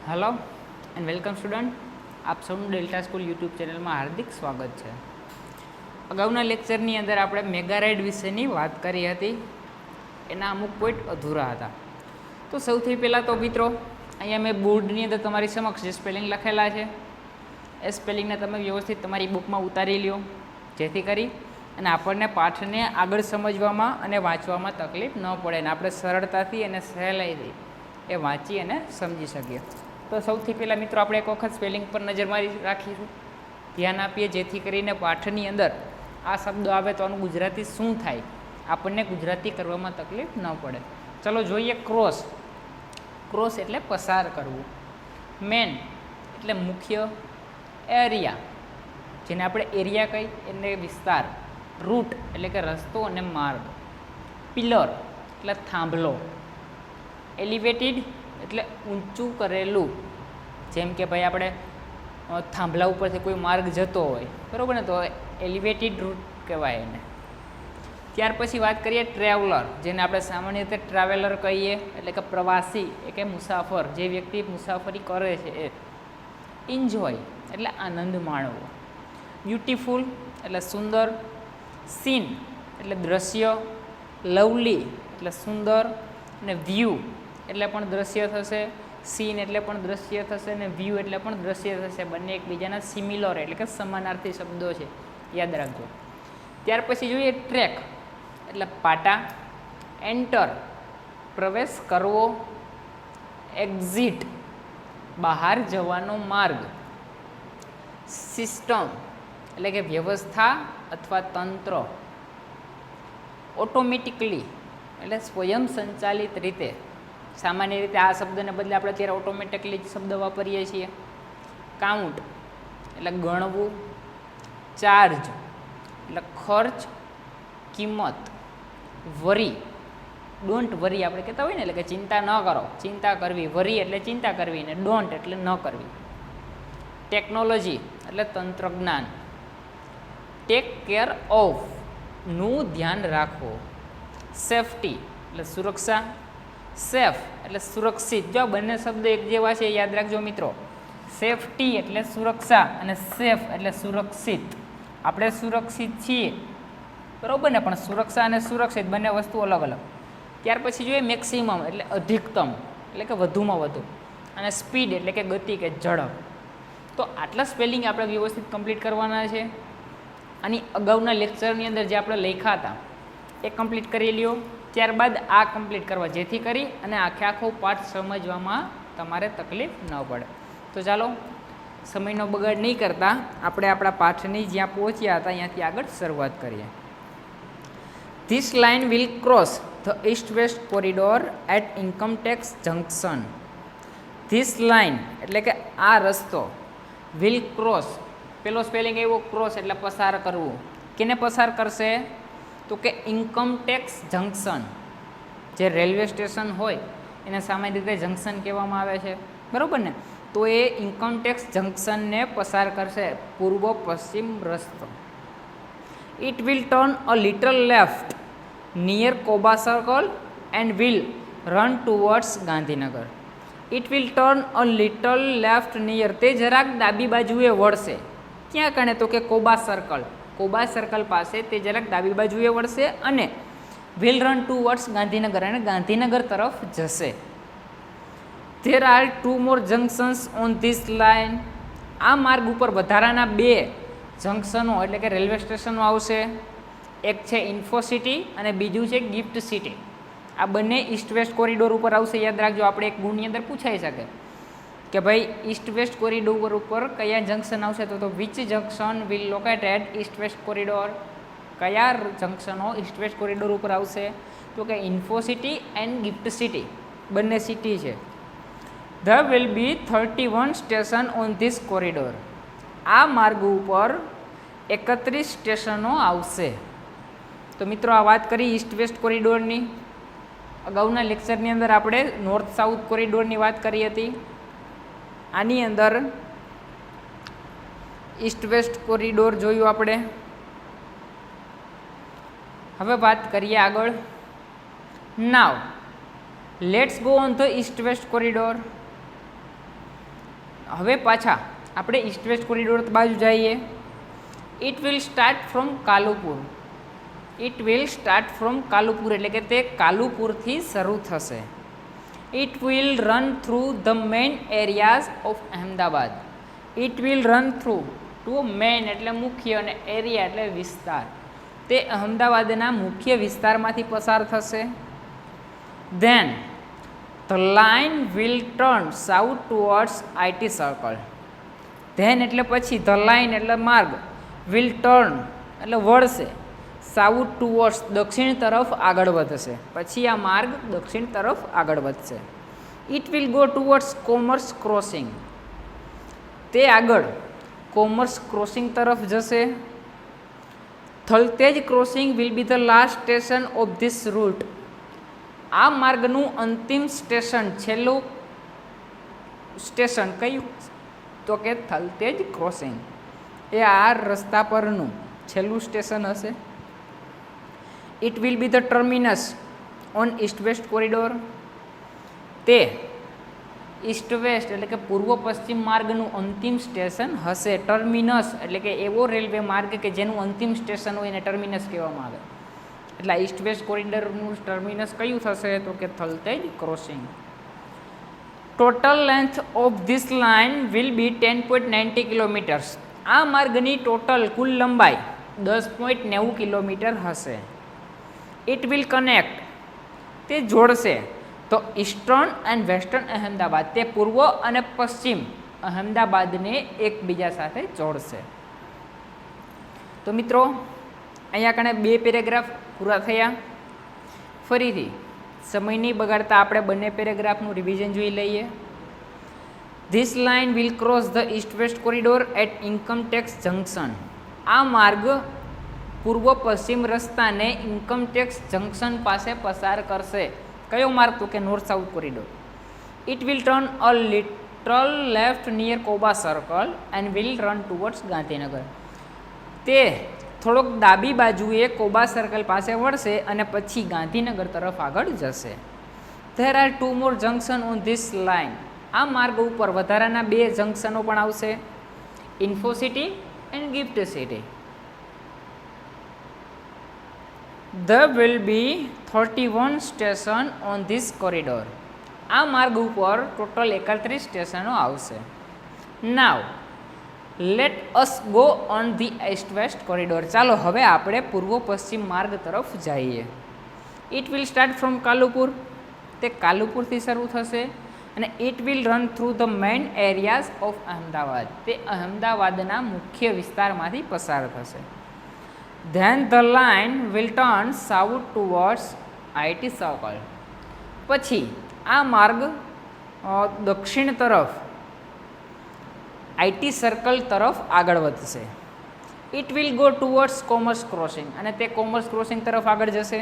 Hello and welcome student, આપ સૌનું delta school YouTube ચેનલમાં હાર્દિક સ્વાગત છે. અગાઉના લેક્ચરની અંદર આપણે મેગા રાઇડ વિશેની વાત કરી હતી. એના અમુક પોઈન્ટ અધૂરા હતા. તો સૌથી પહેલાં તો મિત્રો, અહીંયા મેં બોર્ડની અંદર તમારી સમક્ષ જે સ્પેલિંગ લખેલા છે એ સ્પેલિંગને તમે વ્યવસ્થિત તમારી બુકમાં ઉતારી લ્યો, જેથી કરી અને આપણને પાઠને આગળ સમજવામાં અને વાંચવામાં તકલીફ ન પડે અને આપણે સરળતાથી અને સહેલાઈથી એ વાંચી અને સમજી શકીએ. તો સૌથી પહેલાં મિત્રો આપણે એક વખત સ્પેલિંગ પર નજર મારી રાખીશું, ધ્યાન આપીએ, જેથી કરીને પાઠની અંદર આ શબ્દો આવે તો આનું ગુજરાતી શું થાય, આપણને ગુજરાતી કરવામાં તકલીફ ન પડે. ચલો જોઈએ. ક્રોસ. ક્રોસ એટલે પસાર કરવું. મેન એટલે મુખ્ય. એરિયા, જેને આપણે એરિયા કહી એટલે વિસ્તાર. રૂટ એટલે કે રસ્તો અને માર્ગ. પિલર એટલે થાંભલો. એલિવેટેડ એટલે ઊંચું કરેલું, જેમ કે ભાઈ આપણે થાંભલા ઉપરથી કોઈ માર્ગ જતો હોય, બરાબર ને, તો એલિવેટેડ રૂટ કહેવાય એને. ત્યાર પછી વાત કરીએ ટ્રાવેલર, જેને આપણે સામાન્ય રીતે ટ્રાવેલર કહીએ, એટલે કે પ્રવાસી કે મુસાફર, જે વ્યક્તિ મુસાફરી કરે છે એ. એન્જોય એટલે આનંદ માણવો. બ્યુટીફુલ એટલે સુંદર. સીન એટલે દ્રશ્ય. લવલી એટલે સુંદર, અને વ્યૂ એટલે પણ દ્રશ્ય થશે. સીન એટલે પણ દ્રશ્ય થશે અને વ્યૂ એટલે પણ દ્રશ્ય થશે. બંને એકબીજાના સિમિલર એટલે કે સમાનાર્થી શબ્દો છે, યાદ રાખજો. ત્યાર પછી જોઈએ ટ્રેક એટલે પાટા. એન્ટર પ્રવેશ કરવો. એક્ઝિટ બહાર જવાનો માર્ગ. સિસ્ટમ એટલે કે વ્યવસ્થા અથવા તંત્ર. ઓટોમેટિકલી એટલે સ્વયં સંચાલિત રીતે. સામાન્ય રીતે આ શબ્દને બદલે આપણે અત્યારે ઓટોમેટિકલી શબ્દ વાપરીએ છીએ. કાઉન્ટ એટલે ગણવું. ચાર્જ એટલે ખર્ચ, કિંમત. વરી ડોન્ટ વરી આપણે કહેતા હોય ને, એટલે કે ચિંતા ન કરો, ચિંતા કરવી. વરી એટલે ચિંતા કરવી ને ડોન્ટ એટલે ન કરવી. ટેકનોલોજી એટલે તંત્રજ્ઞાન. ટેક કેર ઓફ નું ધ્યાન રાખવો. સેફટી એટલે સુરક્ષા. સેફ એટલે સુરક્ષિત. જો બંને શબ્દ એક જેવા છે, યાદ રાખજો મિત્રો. સેફટી એટલે સુરક્ષા અને સેફ એટલે સુરક્ષિત. આપણે સુરક્ષિત છીએ, બરાબર ને, પણ સુરક્ષા અને સુરક્ષિત બંને વસ્તુ અલગ અલગ. ત્યાર પછી જોઈએ મેક્સિમમ એટલે અધિકતમ, એટલે કે વધુમાં વધુ. અને સ્પીડ એટલે કે ગતિ કે ઝડપ. તો આટલા સ્પેલિંગ આપણે વ્યવસ્થિત કમ્પ્લીટ કરવાના છે. અને અગાઉના લેક્ચરની અંદર જે આપણે લખ્યા હતા એ કમ્પ્લીટ કરી લ્યો. ત્યારબાદ આ કમ્પ્લીટ કરવા, જેથી કરી અને આખે આખો પાઠ સમજવામાં તમારે તકલીફ ન પડે. તો ચાલો સમયનો બગાડ નહીં કરતા આપણે આપણા પાઠની જ્યાં પહોંચ્યા હતા અહીંયાથી આગળ શરૂઆત કરીએ. This line will cross the east west corridor at income tax junction. This line એટલે કે આ રસ્તો. વિલ ક્રોસ, પેલો સ્પેલિંગ એવો, ક્રોસ એટલે પસાર કરવું. કેને પસાર કરશે? તો કે ઇન્કમટેક્સ જંકશન. જે રેલવે સ્ટેશન હોય એને સામાન્ય રીતે જંકશન કહેવામાં આવે છે, બરાબર ને. તો એ ઇન્કમટેક્સ જંકશનને પસાર કરશે, પૂર્વ પશ્ચિમ રસ્તો. It will turn a little left near Koba circle and will run towards Gandhinagar. It will turn a little left near, તે જરાક ડાબી બાજુએ વળશે. ક્યાં કણે? તો કે કોબા સર્કલ. કોબા સર્કલ પાસે તે જરાક ડાબી બાજુએ વળશે અને વિલ રન ટુવર્ડ્સ ગાંધીનગર, અને ગાંધીનગર તરફ જશે. There are 2 more junctions on this line. આ માર્ગ ઉપર વધારાના 2 જંકશનો એટલે કે રેલવે સ્ટેશનો આવશે. એક છે ઇન્ફોસિટી અને બીજું છે ગિફ્ટ સિટી. આ બંને ઈસ્ટ વેસ્ટ કોરિડોર ઉપર આવશે. યાદ રાખજો, આપણે એક ગુણની અંદર પૂછાઈ શકે કે ભાઈ ઈસ્ટ વેસ્ટ કોરિડોર ઉપર કયા જંકશન આવશે, તો which junction will located East west corridor. કયા જંકશનો ઈસ્ટ વેસ્ટ કોરિડોર ઉપર આવશે? તો કે ઇન્ફોસિટી એન્ડ ગિફ્ટ સિટી, બંને સિટી છે. There will be 31 station on this corridor. આ માર્ગ ઉપર 31 સ્ટેશનો આવશે. તો મિત્રો આ વાત કરી ઈસ્ટ વેસ્ટ કોરિડોરની. અગાઉના લેક્ચરની અંદર આપણે નોર્થ સાઉથ કોરિડોરની વાત કરી હતી. આની અંદર ઈસ્ટ વેસ્ટ કોરિડોર જોયું આપણે. હવે વાત કરીએ આગળ. Now let's go on the east west corridor. હવે પાછા આપણે ઈસ્ટ વેસ્ટ કોરિડોર બાજુ જઈએ. It will start from Kalupur. It will start from Kalupur એટલે કે તે કાલુપુરથી શરૂ થશે. It will run through the main areas of Ahmedabad. It will run through two main એટલે મુખ્ય અને એરિયા એટલે વિસ્તાર. તે અહેમદાબાદના મુખ્ય વિસ્તારમાંથી પસાર થશે. Then the line will turn south towards IT circle. Then એટલે પછી, ધ લાઇન એટલે માર્ગ, વિલ ટર્ન એટલે વળશે, સાઉથ ટુવર્ડ્સ દક્ષિણ તરફ આગળ વધશે. પછી આ માર્ગ દક્ષિણ તરફ આગળ વધશે. It will go towards commerce crossing. તે આગળ કોમર્સ ક્રોસિંગ તરફ જશે. Thaltej crossing will be the last station of this route. આ માર્ગનું અંતિમ સ્ટેશન, છેલ્લું સ્ટેશન કયું? તો કે થલતેજ ક્રોસિંગ. એ આ રસ્તા પરનું છેલ્લું સ્ટેશન હશે. It will be the terminus on East west corridor. તે ઈસ્ટ વેસ્ટ એટલે કે પૂર્વ પશ્ચિમ માર્ગનું અંતિમ સ્ટેશન હશે. ટર્મિનસ એટલે કે એવો રેલવે માર્ગ કે જેનું અંતિમ સ્ટેશન હોય એને ટર્મિનસ કહેવામાં આવે. એટલે ઈસ્ટ વેસ્ટ કોરિડોરનું ટર્મિનસ કયું થશે? તો કે Thaltej crossing. Total length of this line will be 10.90 kilometres. આ માર્ગની ટોટલ કુલ લંબાઈ 10.90 કિલોમીટર હશે. It will connect. તે જોડશે તો ઈસ્ટર્ન એન્ડ વેસ્ટર્ન અહેમદાબાદ. તે પૂર્વ અને પશ્ચિમ અહેમદાબાદને એકબીજા સાથે જોડશે. તો મિત્રો અહીંયા કણે 2 પેરેગ્રાફ પૂરા થયા. ફરીથી સમય નહીં બગાડતા આપણે બંને પેરેગ્રાફનું રિવિઝન જોઈ લઈએ. This line will cross the east west corridor at income tax junction. આ માર્ગ પૂર્વ પશ્ચિમ રસ્તાને ઇન્કમટેક્સ જંકશન પાસે પસાર કરશે. કયો માર્ગ? તો કે north south corridor. It will turn a little left near Koba circle and will run towards Gandhinagar. તે થોડોક ડાબી બાજુએ કોબા સર્કલ પાસે વળશે અને પછી ગાંધીનગર તરફ આગળ જશે. There are 2 more junction on this line. આ માર્ગ ઉપર વધારાના 2 જંકશનો પણ આવશે, Infocity and gift city. There will be 31 station on this corridor. આ માર્ગ ઉપર ટોટલ 31 સ્ટેશનો આવશે. નાવ let us go on the East west corridor. ચાલો હવે આપણે પૂર્વ પશ્ચિમ માર્ગ તરફ જઈએ. It will start from Kalupur. તે કાલુપુરથી શરૂ થશે અને it will run through the main areas of Ahmedabad. તે અહેમદાબાદના મુખ્ય વિસ્તારમાંથી પસાર થશે. Then the line will turn south towards IT circle. પછી આ માર્ગ દક્ષિણ તરફ આઈટી સર્કલ તરફ આગળ વધશે. It will go towards commerce crossing. અને તે કોમર્સ ક્રોસિંગ તરફ આગળ જશે.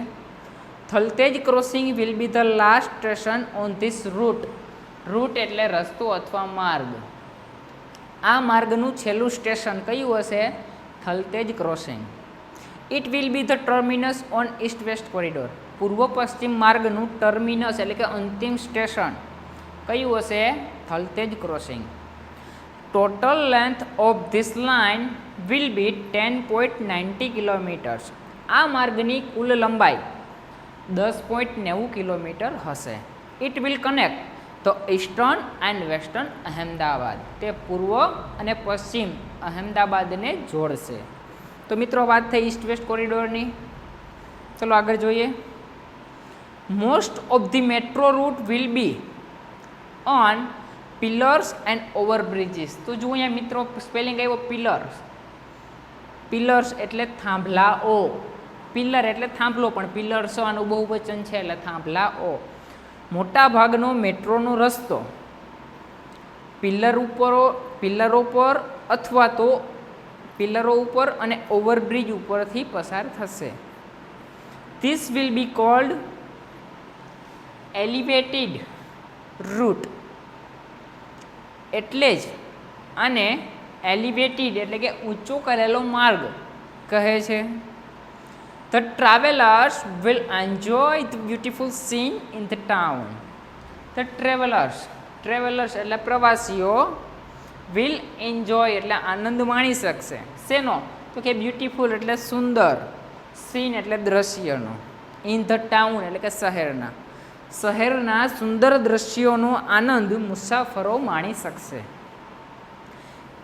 Thaltej crossing will be the last station on this route. Route એટલે રસ્તો અથવા માર્ગ. આ માર્ગનું છેલ્લું સ્ટેશન કયું હશે? Thaltej crossing. It will be the terminus on East west corridor. પૂર્વ પશ્ચિમ માર્ગનું ટર્મિનસ એટલે કે અંતિમ સ્ટેશન કયું હશે? Thaltej crossing. Total length of this line will be 10.90 kilometres. આ માર્ગની કુલ લંબાઈ 10.90 કિલોમીટર હશે. ઇટ વિલ કનેક્ટ તો ઈસ્ટર્ન એન્ડ વેસ્ટર્ન અહેમદાબાદ. તે પૂર્વ અને પશ્ચિમ અહેમદાબાદને જોડશે. તો મિત્રો વાત થઈ ઈસ્ટ વેસ્ટ કોરિડોરની. ચલો આગળ જોઈએ. Most of the metro route will be on pillars and overbridges. તો જુઓ અહીંયા મિત્રો સ્પેલિંગ આવ્યો પિલર્સ. પિલર્સ એટલે થાંભલાઓ. પિલર એટલે થાંભલો પણ પિલર્સ આનું બહુવચન છે એટલે થાંભલાઓ. મોટા ભાગનો મેટ્રોનો રસ્તો પિલરો પર અથવા તો પિલરો ઉપર અને ઓવરબ્રિજ ઉપરથી પસાર થશે. This will be called elevated route. એટલે જ આને એલિવેટેડ એટલે કે ઊંચો કરેલો માર્ગ કહે છે. The travellers will enjoy the beautiful scene in the town. The travellers એટલે પ્રવાસીઓ વિલ એન્જોય એટલે આનંદ માણી શકશે. શેનો? તો કે બ્યુટીફુલ એટલે સુંદર, સીન એટલે દ્રશ્યનો, ઇન ધ ટાઉન એટલે કે શહેરના સુંદર દ્રશ્યોનો આનંદ મુસાફરો માણી શકશે.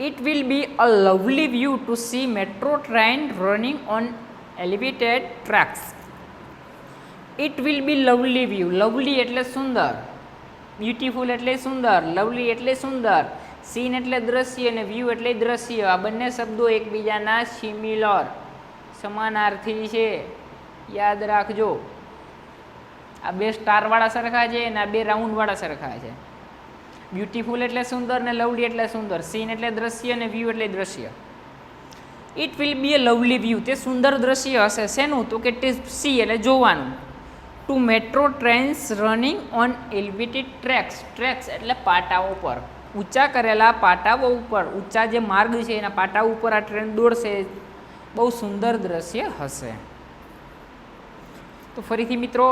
It will be a lovely view to see metro train running on elevated tracks. It will B lovely view. Lovely એટલે સુંદર, બ્યુટીફુલ એટલે સુંદર, લવલી એટલે સુંદર, સીન એટલે દ્રશ્ય અને વ્યૂ એટલે દ્રશ્ય. આ બંને શબ્દો એકબીજાના સિમિલર સમાનાર્થી છે, યાદ રાખજો. આ બે સ્ટારવાળા સરખા છે અને આ બે રાઉન્ડવાળા સરખા છે. બ્યુટીફુલ એટલે સુંદર ને લવલી એટલે સુંદર, સીન એટલે દ્રશ્ય અને વ્યૂ એટલે દ્રશ્ય. It will be a lovely view. તે સુંદર દ્રશ્ય હશે. શેનું? તો કે ટુ સી એટલે જોવાનું. To metro trains running on elevated tracks. Tracks એટલે પાટાઓ પર, ઊંચા કરેલા પાટાઓ ઉપર, ઊંચા જે માર્ગ છે એના પાટા ઉપર આ ટ્રેન દોડશે. બહુ સુંદર દ્રશ્ય હશે. તો ફરીથી મિત્રો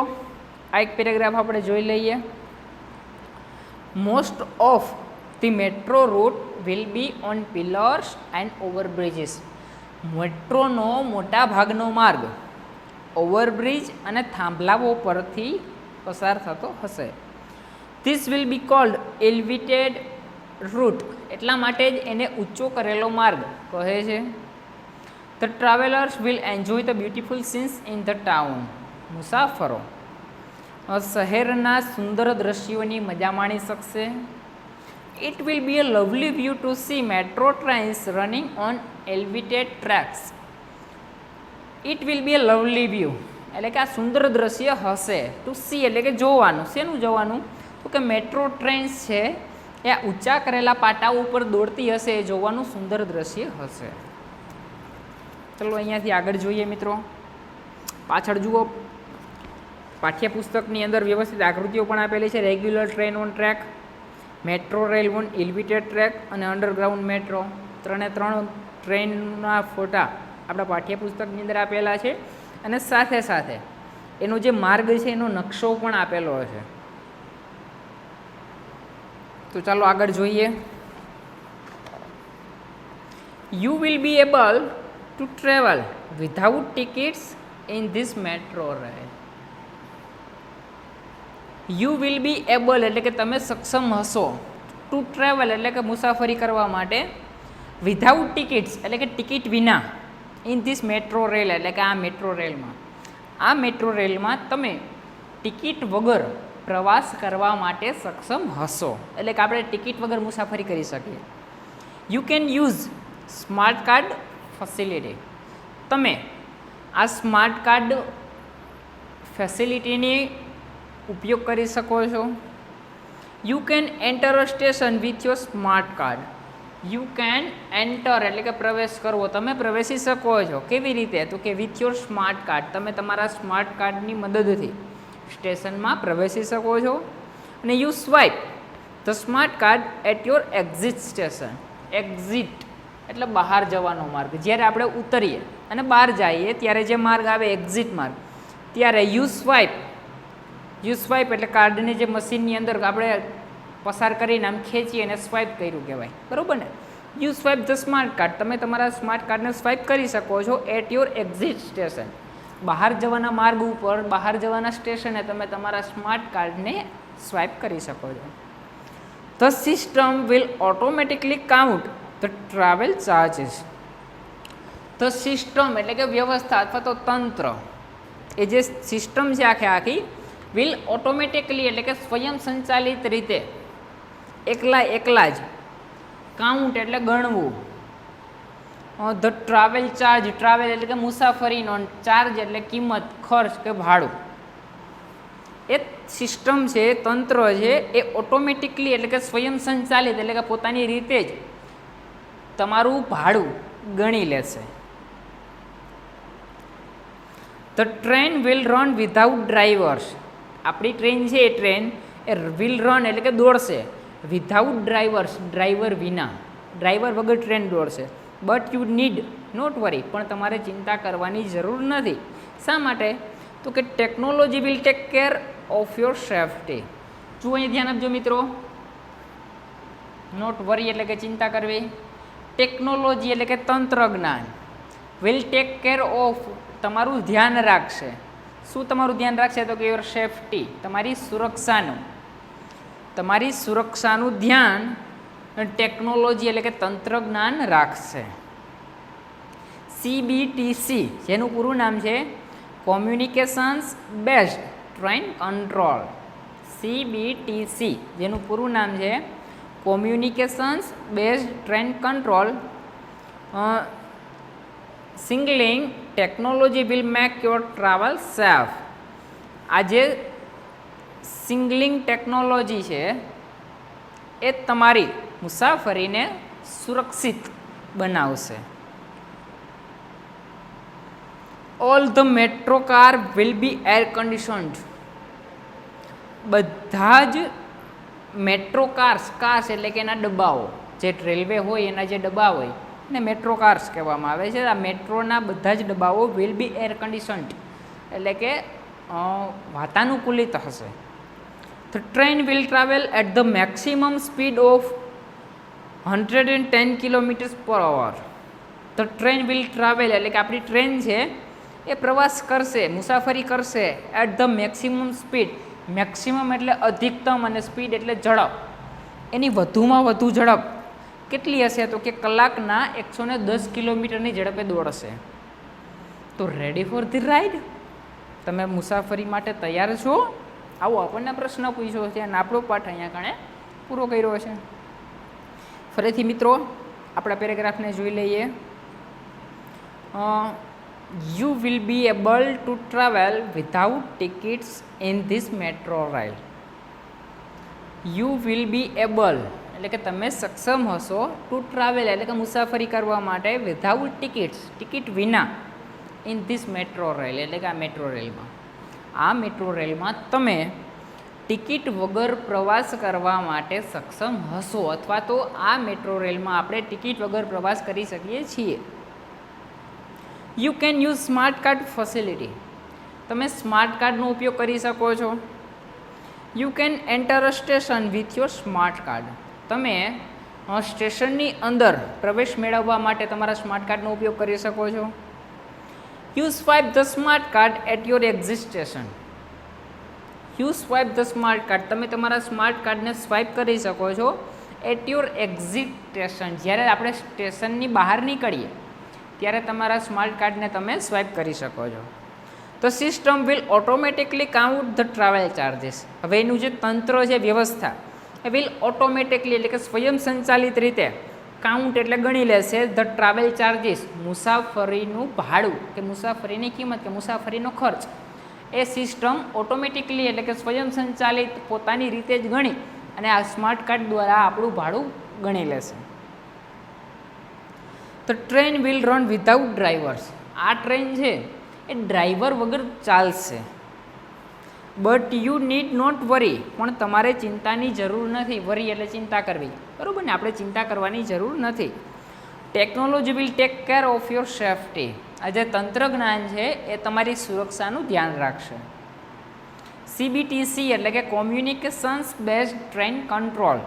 આ એક પેરેગ્રાફ આપણે જોઈ લઈએ. Most of the metro route will be on pillars and overbridges. મેટ્રોનો મોટા ભાગનો માર્ગ ઓવરબ્રિજ અને થાંભલાઓ પરથી પસાર થતો હશે. This will be called elevated route. એટલા માટે જ એને ઊંચો કરેલો માર્ગ કહે છે. The travellers will enjoy the beautiful scenes in the town. મુસાફરો શહેરના સુંદર દ્રશ્યોની મજા માણી શકશે. It will be a lovely view to see metro trains running on elevated tracks. It will be a lovely view એટલે કે આ સુંદર દ્રશ્ય હશે. ટુ સી એટલે કે જોવાનું. શેનું જોવાનું? તો કે મેટ્રો ટ્રેન્સ છે એ ઊંચા કરેલા પાટાઓ ઉપર દોડતી હશે, એ જોવાનું સુંદર દ્રશ્ય હશે. ચલો અહીંયાથી આગળ જોઈએ મિત્રો. પાછળ જુઓ, પાઠ્યપુસ્તકની અંદર વ્યવસ્થિત આકૃતિઓ પણ આપેલી છે. Regular train on track, metro rail on elevated track અને અંડરગ્રાઉન્ડ મેટ્રો. 3 ટ્રેનના ફોટા આપણા પાઠ્યપુસ્તકની અંદર આપેલા છે અને સાથે સાથે એનો જે માર્ગ છે એનો નકશો પણ આપેલો છે. તો ચાલો આગળ જોઈએ. You will be able to travel without tickets in this metro rail. You will be able એટલે કે તમે સક્ષમ હશો, ટુ ટ્રેવલ એટલે કે મુસાફરી કરવા માટે, વિધાઉટ ટિકિટ્સ એટલે કે ટિકિટ વિના, ઇન ધીસ મેટ્રો રેલ એટલે કે આ મેટ્રો રેલમાં. આ મેટ્રો રેલમાં તમે ટિકિટ વગર પ્રવાસ કરવા માટે સક્ષમ હશો. એટલે કે આપણે ટિકિટ વગર મુસાફરી કરી શકીએ. You can use smart card facility. તમે આ સ્માર્ટ કાર્ડ ફેસિલિટીની ઉપયોગ કરી શકો છો. You can enter a station with your smart card. You can enter એટલે કે પ્રવેશ કરવો. તમે પ્રવેશી શકો છો. કેવી રીતે? તો કે વિથ યોર સ્માર્ટ કાર્ડ. તમે તમારા સ્માર્ટ કાર્ડની મદદથી સ્ટેશનમાં પ્રવેશી શકો છો. અને you swipe the smart card at your exit station. Exit એટલે બહાર જવાનો માર્ગ. જ્યારે આપણે ઉતરીએ અને બહાર જઈએ ત્યારે જે માર્ગ આવે એક્ઝિટ માર્ગ, ત્યારે યુ સ્વાઇપ એટલે કાર્ડને જે મશીનની અંદર આપણે પસાર કરીને આમ ખેંચી અને સ્વાઇપ કર્યું કહેવાય, બરાબર ને? You swipe the smart card. તમે તમારા સ્માર્ટ કાર્ડને સ્વાઇપ કરી શકો છો એટ યોર એક્ઝિટ સ્ટેશન. બહાર જવાના માર્ગ ઉપર, બહાર જવાના સ્ટેશને તમે તમારા સ્માર્ટ કાર્ડને સ્વાઇપ કરી શકો છો. The system will automatically count the travel charges. The system એટલે કે વ્યવસ્થા અથવા તો તંત્ર, એ જે સિસ્ટમ છે આખી વિલ ઓટોમેટિકલી એટલે કે સ્વયં સંચાલિત રીતે એકલા જ કાઉન્ટ એટલે ગણવું. ધ ટ્રાવેલ ચાર્જ, ટ્રાવેલ એટલે કે મુસાફરીનો, ચાર્જ એટલે કિંમત, ખર્ચ કે ભાડું. એ સિસ્ટમ છે, તંત્ર છે, એ ઓટોમેટિકલી એટલે કે સ્વયં સંચાલિત એટલે કે પોતાની રીતે જ તમારું ભાડું ગણી લેશે. The train will run without drivers. આપણી ટ્રેન છે એ ટ્રેન એ વિલ રન એટલે કે દોડશે વિધાઉટ ડ્રાઈવર્સ, ડ્રાઈવર વિના, ડ્રાઈવર વગર ટ્રેન દોડશે. બટ યુ નીડ નોટ વરી, પણ તમારે ચિંતા કરવાની જરૂર નથી. શા માટે? તો કે technology will take care of your safety. જુઓ અહીં ધ્યાન આપજો મિત્રો. નોટ વરી એટલે કે ચિંતા કરવી. ટેકનોલોજી એટલે કે તંત્રજ્ઞાન. વિલ ટેક કેર ઓફ તમારું ધ્યાન રાખશે. શું તમારું ધ્યાન રાખશે? તો કે યોર સેફટી, તમારી સુરક્ષાનું. તમારી સુરક્ષાનું ધ્યાન ટેકનોલોજી એટલે કે તંત્રજ્ઞાન રાખશે. CBTC જેનું પૂરું નામ છે communications based train control. CBTC જેનું પૂરું નામ છે communications based train control. Signalling technology will make your travel safe. આ જે સિંગલિંગ ટેકનોલોજી છે એ તમારી મુસાફરીને સુરક્ષિત બનાવશે. All the metro car will be air conditioned. બધા જ મેટ્રો કાર્સ એટલે કે એના ડબ્બાઓ, જે રેલવે હોય એના જે ડબ્બા હોય ને મેટ્રો કાર્સ કહેવામાં આવે છે. આ મેટ્રોના બધા જ ડબ્બાઓ વિલ બી એર કન્ડિશન્ડ એટલે કે વાતાનુકૂલિત હશે. The train will travel at the maximum speed of 110 km/h. The train will travel એટલે કે આપણી ટ્રેન છે એ પ્રવાસ કરશે, મુસાફરી કરશે at the maximum speed. Maximum એટલે અધિકતમ અને સ્પીડ એટલે ઝડપ. એની વધુમાં વધુ ઝડપ કેટલી હશે? તો કે કલાકના 110 કિલોમીટરની ઝડપે દોડશે. તો રેડી ફોર ધી રાઈડ? તમે મુસાફરી માટે તૈયાર છો? આવો આપણને પ્રશ્ન પૂછ્યો છે અને આપણો પાઠ અહીંયા કણે પૂરો કર્યો છે. ફરીથી મિત્રો આપણા પેરેગ્રાફને જોઈ લઈએ. You will be able to travel without tickets in this metro rail. You will be able એટલે કે તમે સક્ષમ હશો ટુ ટ્રાવેલ એટલે કે મુસાફરી કરવા માટે વિધાઉટ ટિકિટ્સ, ટિકિટ વિના, ઇન ધીસ મેટ્રો રેલ એટલે કે આ મેટ્રો રેલમાં. આ મેટ્રો રેલમાં તમે ટિકિટ વગર પ્રવાસ કરવા માટે સક્ષમ હશો, અથવા તો આ મેટ્રો રેલમાં આપણે ટિકિટ વગર પ્રવાસ કરી શકીએ છીએ. You can use smart card facility. તમે સ્માર્ટ કાર્ડનો ઉપયોગ કરી શકો છો. You can enter a station with your smart card. તમે સ્ટેશનની અંદર પ્રવેશ મેળવવા માટે તમારા સ્માર્ટ કાર્ડનો ઉપયોગ કરી શકો છો. You swipe the smart card at your exit station. You swipe the smart card. તમે તમારા સ્માર્ટ કાર્ડને સ્વાઇપ કરી શકો છો એટ યોર એક્ઝિટ સ્ટેશન. જ્યારે આપણે સ્ટેશનની બહાર નીકળીએ ત્યારે તમારા સ્માર્ટ કાર્ડને તમે સ્વાઇપ કરી શકો છો. તો system will automatically count the travel charges. હવે એનું જે તંત્ર છે, વ્યવસ્થા, એ વિલ ઓટોમેટિકલી એટલે કે સ્વયં સંચાલિત રીતે કાઉન્ટ એટલે ગણી લેશે ધ ટ્રાવેલ ચાર્જીસ, મુસાફરીનું ભાડું કે મુસાફરીની કિંમત કે મુસાફરીનો ખર્ચ. એ સિસ્ટમ ઓટોમેટિકલી એટલે કે સ્વયં સંચાલિત પોતાની રીતે જ ગણી અને આ સ્માર્ટ કાર્ડ દ્વારા આપણું ભાડું ગણી લેશે. The train will run without drivers. આ ટ્રેન છે એ ડ્રાઈવર વગર ચાલશે. બટ યુ નીડ નોટ વરી. પણ તમારે ચિંતાની જરૂર નથી. વરી એટલે ચિંતા કરવી, બરાબર ને? આપણે ચિંતા કરવાની જરૂર નથી. Technology will take care of your safety. આ જે તંત્રજ્ઞાન છે એ તમારી સુરક્ષાનું ધ્યાન રાખશે. CBTC એટલે કે કોમ્યુનિકેશન્સ બેઝડ ટ્રેન કંટ્રોલ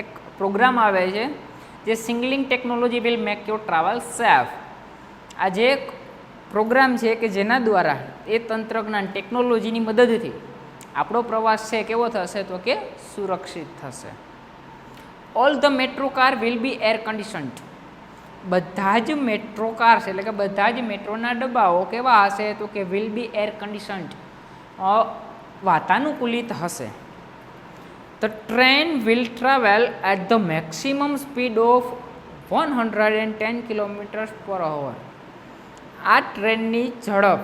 એક પ્રોગ્રામ આવે છે જે signalling technology will make your travel safe. આ જે પ્રોગ્રામ છે કે જેના દ્વારા એ તંત્રજ્ઞાન ટેકનોલોજીની મદદથી આપણો પ્રવાસ છે કેવો થશે? તો કે સુરક્ષિત થશે. All the metro car will be air conditioned. બધા જ મેટ્રો કાર્સ એટલે કે બધા જ મેટ્રોના ડબ્બાઓ કેવા હશે? તો કે વિલ બી એર કન્ડિશન્ડ, વાતાનુકૂલિત હશે. The train will travel at the maximum speed of 110 km/h. આ ટ્રેનની ઝડપ,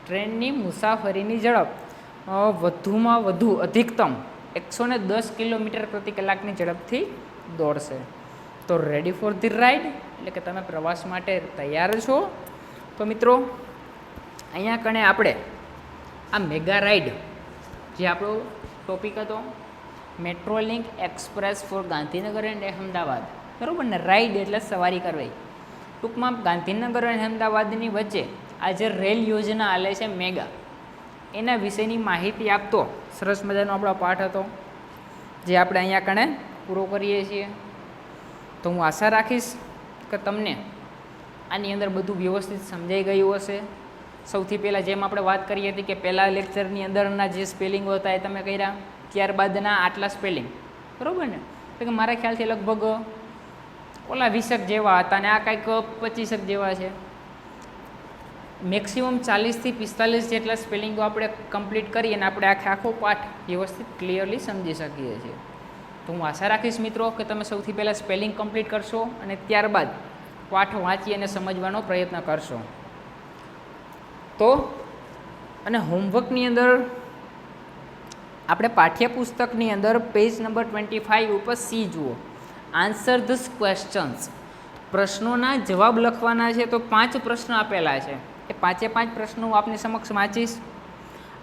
ટ્રેનની મુસાફરીની ઝડપ વધુમાં વધુ અધિકતમ 110 km/કલાકની ઝડપથી દોડશે. તો રેડી ફોર ધી રાઈડ એટલે કે તમે પ્રવાસ માટે તૈયાર છો? તો મિત્રો અહીંયા કણે આપણે આ મેગા રાઈડ જે આપણો ટોપિક હતો, metro link express for Gandhinagar and Ahmedabad, બરાબર ને? રાઈડ એટલે સવારી કરવી. ટૂંકમાં ગાંધીનગર અને અહેમદાબાદની વચ્ચે આ જે રેલ યોજના હાલે છે મેગા, એના વિશેની માહિતી આપતો સરસ મજાનો આપણો પાઠ હતો જે આપણે અહીંયા કણે પૂરો કરીએ છીએ. તો હું આશા રાખીશ કે તમને આની અંદર બધું વ્યવસ્થિત સમજાઈ ગયું હશે. સૌથી પહેલાં જેમ આપણે વાત કરી હતી કે પહેલાં લેક્ચરની અંદરના જે સ્પેલિંગો હતા એ તમે કર્યા, ત્યારબાદના આટલા સ્પેલિંગ, બરાબર ને? તો કે મારા ખ્યાલથી લગભગ ઓલા 20 જેવા હતા અને આ કંઈક 25 જેવા છે. મેક્સિમમ 40થી 45 જેટલા સ્પેલિંગો આપણે કમ્પ્લીટ કરી અને આપણે આખો પાઠ વ્યવસ્થિત ક્લિયરલી સમજી શકીએ છીએ. તો હું આશા રાખીશ મિત્રો કે તમે સૌથી પહેલાં સ્પેલિંગ કમ્પ્લીટ કરશો અને ત્યારબાદ પાઠ વાંચી અને સમજવાનો પ્રયત્ન કરશો. તો અને હોમવર્કની અંદર આપણે પાઠ્યપુસ્તકની અંદર પેજ નંબર 25 ઉપર સી જુઓ, આન્સર ધીસ ક્વેશ્ચન્સ. પ્રશ્નોના જવાબ લખવાના છે. તો 5 પ્રશ્નો આપેલા છે. એ 5 પ્રશ્નો હું આપની સમક્ષ વાંચીશ.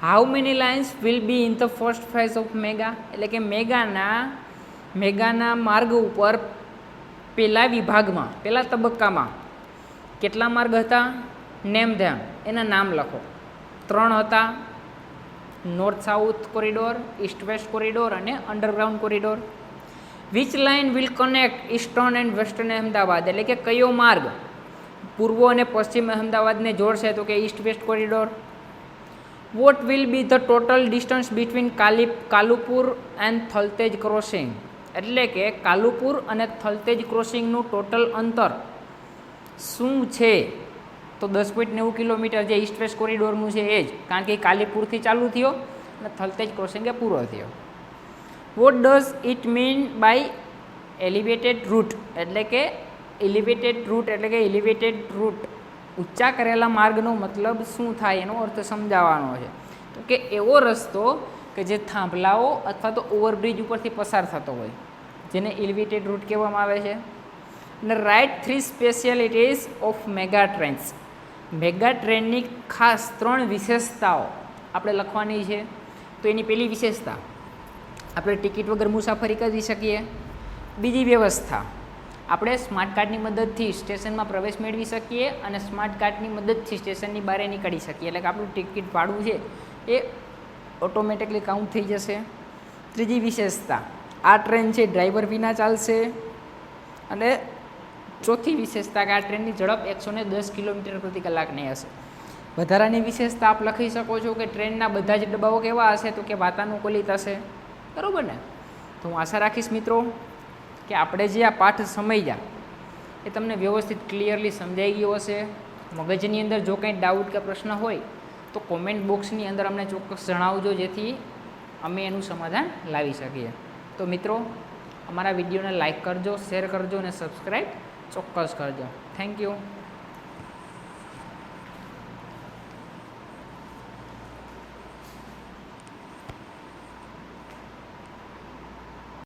How many lines will be in the first phase of mega, એટલે કે મેગાના માર્ગ ઉપર પહેલા વિભાગમાં, પહેલા તબક્કામાં કેટલા માર્ગ હતા? નેમ ધેમ, એના નામ લખો. 3 હતા, north south corridor, east west corridor અને underground corridor. Which line will connect eastern and western Ahmedabad, એટલે કે કયો માર્ગ પૂર્વ અને પશ્ચિમ અહેમદાબાદને જોડશે? તો કે East west corridor. What will be the total distance between Kalupur and Thaltej crossing, એટલે કે કાલુપુર અને થલતેજ ક્રોસિંગનું ટોટલ અંતર શું છે? તો 10.9 કિલોમીટર જે ઈસ્ટ વેસ્ટ કોરિડોરનું છે એ જ, કારણ કે કાલીપુરથી ચાલુ થયો અને થલતેજ ક્રોસિંગ એ પૂરો થયો. What does it mean by elevated route, એટલે કે એલિવેટેડ રૂટ ઊંચા કરેલા માર્ગનો મતલબ શું થાય એનો અર્થ સમજાવવાનો છે. તો કે એવો રસ્તો કે જે થાંભલાઓ અથવા તો ઓવરબ્રિજ ઉપરથી પસાર થતો હોય, જેને એલિવેટેડ રૂટ કહેવામાં આવે છે. અને write 3 specialities of mega trains, mega ટ્રેનની ખાસ 3 વિશેષતાઓ આપણે લખવાની છે. તો એની પહેલી વિશેષતા, આપણે ટિકિટ વગર મુસાફરી કરી શકીએ. બીજી વ્યવસ્થા, આપણે સ્માર્ટ કાર્ડની મદદથી સ્ટેશનમાં પ્રવેશ મેળવી શકીએ અને સ્માર્ટ કાર્ડની મદદથી સ્ટેશનની બહાર નીકળી શકીએ, એટલે કે આપણું ટિકિટ ભાડું છે એ ઓટોમેટિકલી કાઉન્ટ થઈ જશે. ત્રીજી વિશેષતા, આ ટ્રેન છે ડ્રાઈવર વિના ચાલશે. અને ચોથી વિશેષતા કે આ ટ્રેનની ઝડપ 110 કિલોમીટર પ્રતિ કલાકની હશે. વધારાની વિશેષતા આપ લખી શકો છો કે ટ્રેનના બધા જ ડબ્બાઓ કેવા હશે? તો કે વાતાનુકૂલિત હશે, બરાબર ને? તો હું આશા રાખીશ મિત્રો કે આપણે જે આ પાઠ સમજ્યા એ તમને વ્યવસ્થિત ક્લિયરલી સમજાઈ ગયો હશે. મગજની અંદર જો કંઈ ડાઉટ કે પ્રશ્ન હોય તો કોમેન્ટ બોક્સની અંદર અમને ચોક્કસ જણાવજો, જેથી અમે એનું સમાધાન લાવી શકીએ. તો મિત્રો, અમારા વિડીયોને લાઇક કરજો, શેર કરજો અને સબસ્ક્રાઈબ ચોક્કસ કરજો. Thank you.